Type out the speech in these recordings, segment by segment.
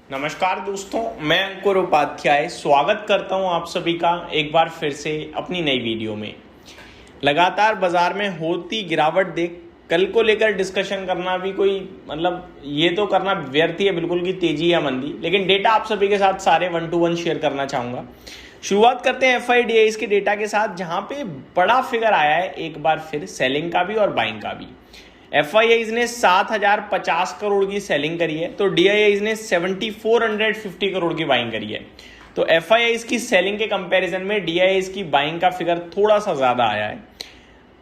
नमस्कार दोस्तों, मैं अंकुर उपाध्याय स्वागत करता हूं आप सभी का एक बार फिर से अपनी नई वीडियो में। लगातार बाजार में होती गिरावट देख कल को लेकर डिस्कशन करना भी कोई ये तो करना व्यर्थ ही है बिल्कुल कि तेजी या मंदी, लेकिन डेटा आप सभी के साथ सारे 1 to 1 शेयर करना चाहूंगा। शुरुआत करते हैं FIDIs के डेटा के साथ, जहां पे बड़ा फिगर आया है एक बार फिर सेलिंग का भी और बाइंग का भी। FIIs ने 7050 करोड़ की सेलिंग करी है, तो DIIs ने 7450 करोड़ की बाइंग करी है। तो FIIs की सेलिंग के कंपैरिजन में DIIs की बाइंग का फिगर थोड़ा सा ज्यादा आया है।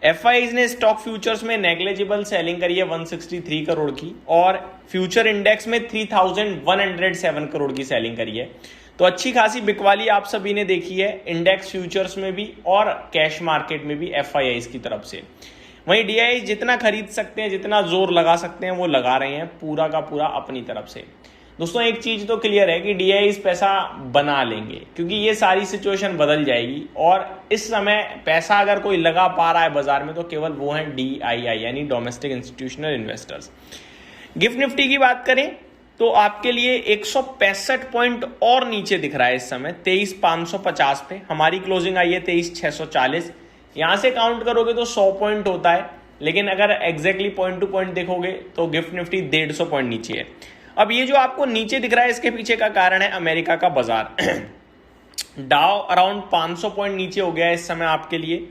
FIIs ने स्टॉक फ्यूचर्स में नेग्लिजिबल सेलिंग करी है 163 करोड़ की, और फ्यूचर इंडेक्स में 3107 करोड़ की सेलिंग करी है। तो अच्छी खासी बिकवाली आप सभी ने देखी है इंडेक्स फ्यूचर्स में भी और कैश मार्केट में भी FIIs की तरफ से। वहीं DIIs जितना खरीद सकते हैं, जितना जोर लगा सकते हैं, वो लगा रहे हैं पूरा का पूरा अपनी तरफ से। दोस्तों एक चीज तो क्लियर है कि DIIs पैसा बना लेंगे, क्योंकि ये सारी सिचुएशन बदल जाएगी, और इस समय पैसा अगर कोई लगा पा रहा है बाजार में तो केवल वो है DII यानी domestic institutional investors. Gift Nifty की बात करें तो आपके लिए 165 पॉइंट और नीचे दिख रहा है इस समय 23550 पे। हमारी क्लोजिंग आई है 23640। यहां से काउंट करोगे तो 100 पॉइंट होता है, लेकिन अगर एग्जैक्टली पॉइंट टू पॉइंट देखोगे तो गिफ्ट निफ्टी 150 पॉइंट नीचे है। अब ये जो आपको नीचे दिख रहा है इसके पीछे का कारण है अमेरिका का बाजार। डाउ अराउंड 500 पॉइंट नीचे हो गया है इस समय आपके लिए।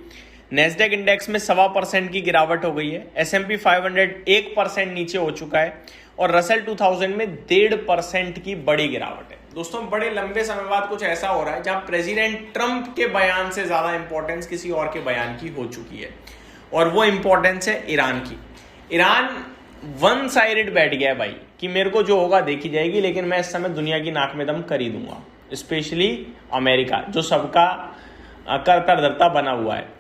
नेस्डेक इंडेक्स में 1.25% की गिरावट हो गई है। S&P 500 1% नीचे हो चुका है, और रसेल 2000 में 1.5% की बड़ी गिरावट है। दोस्तों बड़े लंबे समय बाद कुछ ऐसा हो रहा है जहां प्रेसिडेंट ट्रंप के बयान से ज्यादा इंपॉर्टेंस किसी और के बयान की हो चुकी है, और वो इंपॉर्टेंस है ईरान की। ईरान वन साइडेड बैठ गया है भाई कि मेरे को जो होगा देखी जाएगी, लेकिन मैं इस समय दुनिया की नाक में दम कर ही दूंगा। स्पेशली अमेरिका जो सबका करता धरता बना हुआ है,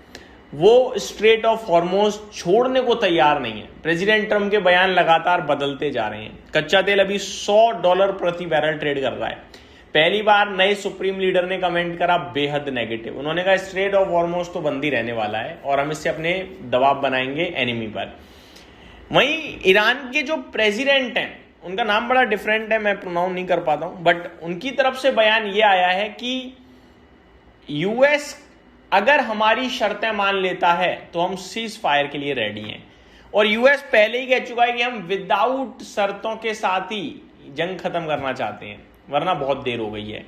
वो स्ट्रेट ऑफ हॉर्मोज छोड़ने को तैयार नहीं है। प्रेसिडेंट ट्रंप के बयान लगातार बदलते जा रहे हैं। कच्चा तेल अभी $100 प्रति बैरल ट्रेड कर रहा है। पहली बार नए सुप्रीम लीडर ने कमेंट करा बेहद नेगेटिव। उन्होंने कहा स्ट्रेट ऑफ हॉर्मोज तो बंद ही रहने वाला है, और हम इससे अपने दबाव बनाएंगे एनिमी पर। वहीं ईरान के जो प्रेसिडेंट हैं, उनका नाम बड़ा डिफरेंट है, मैं प्रोनाउंस नहीं कर पाता हूं, बट उनकी तरफ से बयान ये आया है कि US अगर हमारी शर्तें मान लेता है तो हम सीज फायर के लिए रेडी हैं। और US पहले ही कह चुका है कि हम विदाउट शर्तों के साथ ही जंग खत्म करना चाहते हैं, वरना बहुत देर हो गई है।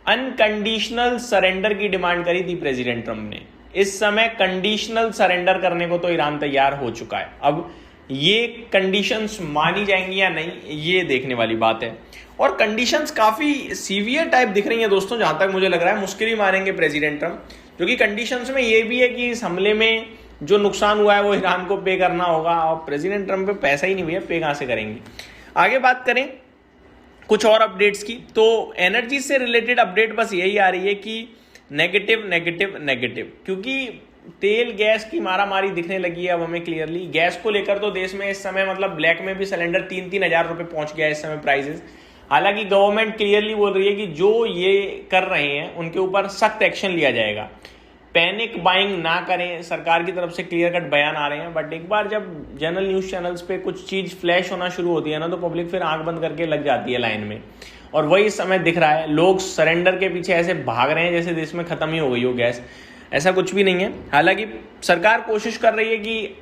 अनकंडीशनल सरेंडर की डिमांड करी थी प्रेसिडेंट ट्रंप ने। इस समय कंडीशनल सरेंडर करने को तो ईरान तैयार हो चुका है। अब ये कंडीशंस मानी जाएंगी या नहीं, ये देखने वाली बात है। और कंडीशंस काफी सीवियर टाइप दिख रही हैं दोस्तों, जहां तक मुझे लग रहा है मुश्किल ही मारेंगे प्रेसिडेंट ट्रंप, क्योंकि कंडीशंस में ये भी है कि इस हमले में जो नुकसान हुआ है वो ईरान को पे करना होगा, और प्रेसिडेंट ट्रंप पे पैसा ही नहीं भैया, पे कहां से करेंगे। आगे बात करें कुछ और अपडेट्स की, तो एनर्जी से रिलेटेड अपडेट बस यही आ रही है कि नेगेटिव नेगेटिव नेगेटिव, क्योंकि तेल गैस की मारामारी दिखने लगी है अब हमें क्लियरली। गैस को लेकर तो देश में इस समय ब्लैक में भी सिलेंडर 3-3 हजार रुपए पहुंच गया है इस समय प्राइसेस। हालांकि गवर्नमेंट क्लियरली बोल रही है कि जो ये कर रहे हैं उनके ऊपर सख्त एक्शन लिया जाएगा। पैनिक बाइंग ना करें, सरकार की तरफ से क्लियर कट बयान आ रहे हैं, बट एक बार जब जनरल न्यूज चैनल्स पे कुछ चीज फ्लैश होना शुरू होती है ना, तो पब्लिक फिर आंख बंद करके लग जाती है लाइन में। और वही इस समय दिख रहा है, लोग सरेंडर के पीछे ऐसे भाग रहे हैं जैसे देश में खत्म ही हो गई हो गैस। ऐसा कुछ भी नहीं है। हालांकि सरकार कोशिश कर रही है कि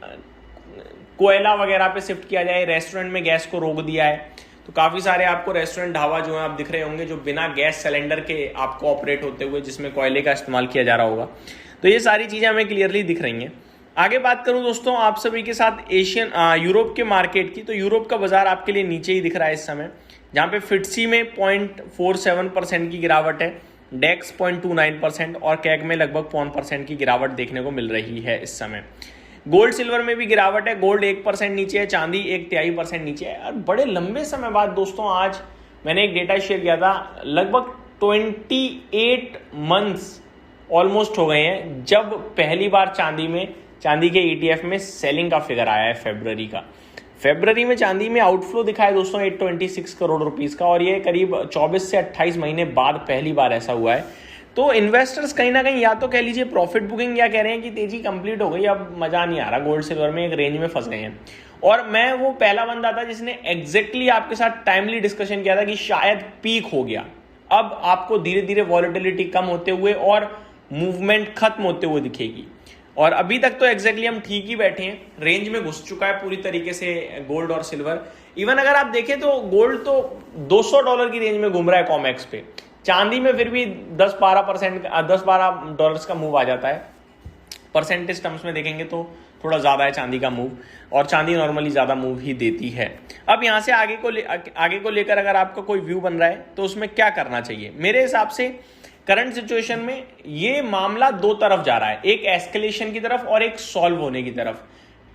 कोयला वगैरह पे शिफ्ट किया जाए। रेस्टोरेंट में गैस को रोक दिया है, तो काफी सारे आपको रेस्टोरेंट ढाबा जो है आप दिख रहे होंगे जो बिना गैस सिलेंडर के आपको ऑपरेट होते हुए, जिसमें कोयले का इस्तेमाल किया जा रहा होगा। तो ये सारी चीजें हमें क्लियरली दिख रही हैं। आगे बात करूं दोस्तों आप सभी के साथ यूरोप के मार्केट की, तो यूरोप का बाजार आपके लिए नीचे ही दिख रहा है इस समय, जहां पे फिटसी में 0.47% की गिरावट है, डेक्स 0.29% और कैग में लगभग 0.1% की गिरावट देखने को मिल रही है इस समय। गोल्ड सिल्वर में भी गिरावट है, गोल्ड 1% नीचे है, चांदी 1/3% नीचे है। और बड़े लंबे समय बाद दोस्तों आज मैंने एक डेटा शेयर किया था, लगभग 28 मंथ्स ऑलमोस्ट हो गए हैं जब पहली बार चांदी के ETF में सेलिंग का फिगर आया है फरवरी में चांदी में आउटफ्लो दिखा है दोस्तों 826 करोड़ रुपीस का, और ये करीब 24 से 28 महीने बाद पहली बार ऐसा हुआ है। तो इन्वेस्टर्स कहीं ना कहीं या तो कह लीजिए प्रॉफिट बुकिंग, या कह रहे हैं कि तेजी कंप्लीट हो गई, अब मजा नहीं आ रहा, गोल्ड सिल्वर में एक रेंज में फंस गए हैं। और मैं वो पहला बंदा था जिसने एग्जैक्टली आपके साथ टाइमली डिस्कशन किया था कि शायद पीक हो गया। अब आपको धीरे धीरे वॉलेटिलिटी कम होते हुए और मूवमेंट खत्म होते हुए दिखेगी। और अभी तक तो एग्जैक्टली हम ठीक ही बैठे हैं, रेंज में घुस चुका है पूरी तरीके से गोल्ड और सिल्वर। इवन अगर आप देखें तो गोल्ड तो $200 की रेंज में घूम रहा है कॉमेक्स पे, चांदी में फिर भी 10-12 डॉलर्स का मूव आ जाता है। परसेंटेज टर्म्स में देखेंगे तो थोड़ा ज़्यादा है चांदी का मूव, और चांदी नॉर्मली ज़्यादा मूव ही देती है। अब यहाँ से आगे को लेकर अगर आपका कोई व्यू बन रहा है तो उसमें क्या करना चाहिए? मेरे हिसाब से करंट सिचुएशन में ये मामला दो तरफ जा रहा है, एक एस्केलेशन की तरफ और एक सॉल्व होने की तरफ।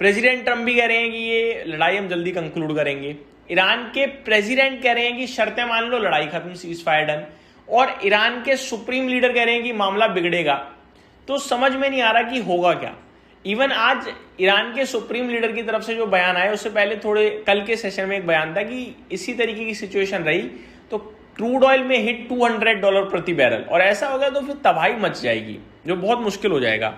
प्रेसिडेंट ट्रम्प भी कह रहे हैं कि ये लड़ाई हम जल्दी कंक्लूड करेंगे, ईरान के प्रेसिडेंट कह रहे हैं कि शर्तें मान लो, लड़ाई खत्म, सीज फायर डन, और ईरान के सुप्रीम लीडर कह रहे हैं कि मामला बिगड़ेगा। तो समझ में नहीं आ रहा कि होगा क्या। इवन आज ईरान के सुप्रीम लीडर की तरफ से जो बयान आया, उससे पहले थोड़े कल के सेशन में एक बयान था कि इसी तरीके की सिचुएशन रही तो क्रूड ऑयल में हिट $200 प्रति बैरल, और ऐसा हो गया तो फिर तबाही मच जाएगी, जो बहुत मुश्किल हो जाएगा।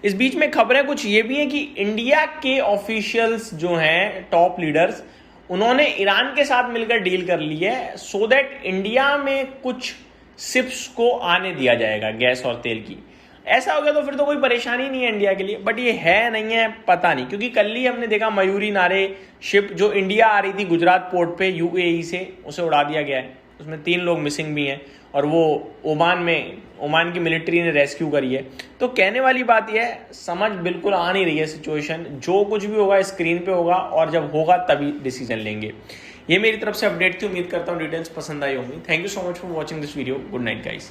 इस बीच में खबरें कुछ ये भी हैं कि इंडिया के ऑफिशियल्स जो हैं, टॉप लीडर्स, उन्होंने ईरान के साथ मिलकर डील कर ली है सो दैट इंडिया में कुछ शिप्स को आने दिया जाएगा गैस और तेल की। ऐसा हो गया तो फिर तो कोई परेशानी नहीं है इंडिया के लिए, बट ये है नहीं है पता नहीं, क्योंकि कल ही हमने देखा मयूरी नारे शिप जो इंडिया आ रही थी गुजरात पोर्ट पे यूएई से, उसे उड़ा दिया गया है। उसमें 3 लोग मिसिंग भी हैं, और वो ओमान की मिलिट्री ने रेस्क्यू करी है। तो कहने वाली बात यह है, समझ बिल्कुल आ नहीं रही है सिचुएशन। जो कुछ भी होगा स्क्रीन पे होगा, और जब होगा तभी डिसीजन लेंगे। ये मेरी तरफ से अपडेट थी, उम्मीद करता हूँ डिटेल्स पसंद आई होंगी। Thank you so much for watching this video. Good night guys.